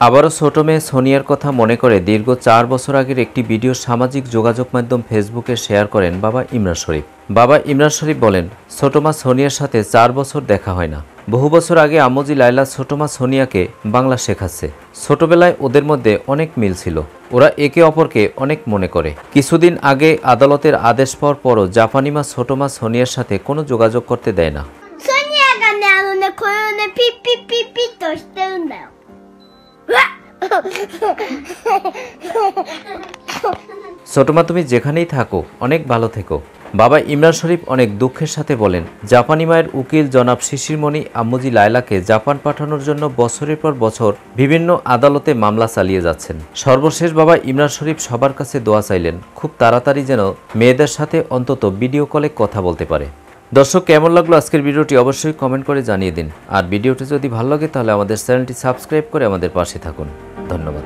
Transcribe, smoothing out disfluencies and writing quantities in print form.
আবারও ছোট মেয়ে সোনিয়ার কথা মনে করে দীর্ঘ 4 বছর আগের একটি ভিডিও সামাজিক যোগাযোগ মাধ্যম ফেসবুকে শেয়ার করেন বাবা ইমরান শরীফ। বাবা ইমরান শরীফ বলেন, ছোট মা সোনিয়ার সাথে 4 বছর দেখা হয় না। বহু বছর আগে আম্মুজি লায়লা ছোট মা সোনিয়াকে বাংলা শেখাচ্ছে। ছোটবেলায় ওদের মধ্যে অনেক মিল ছিল। ওরা একে অপরকে অনেক মনে করে। কিছুদিন আগে আদালতের আদেশ পাওয়ার পরও জাপানি মা ছোট মা সোনিয়ার সাথে কোনো যোগাযোগ করতে দেয় না। ছোটমা তুমি যেখানেই থাকো অনেক ভালো থেকো। বাবা ইমরান শরীফ অনেক দুঃখের সাথে বলেন, জাপানি মায়ের উকিল জনাব শিশিরমণি আম্মুজি লায়লাকে জাপান পাঠানোর জন্য বছরের পর বছর বিভিন্ন আদালতে মামলা চালিয়ে যাচ্ছেন। সর্বশেষ বাবা ইমরান শরীফ সবার কাছে দোয়া চাইলেন, খুব তাড়াতাড়ি যেন মেয়েদের সাথে অন্তত ভিডিও কলে কথা বলতে পারে। দর্শক, কেমন লাগলো আজকের ভিডিওটি অবশ্যই কমেন্ট করে জানিয়ে দিন। আর ভিডিওটি যদি ভালো লাগে তাহলে আমাদের চ্যানেলটি সাবস্ক্রাইব করে আমাদের পাশে থাকুন। ধন্যবাদ।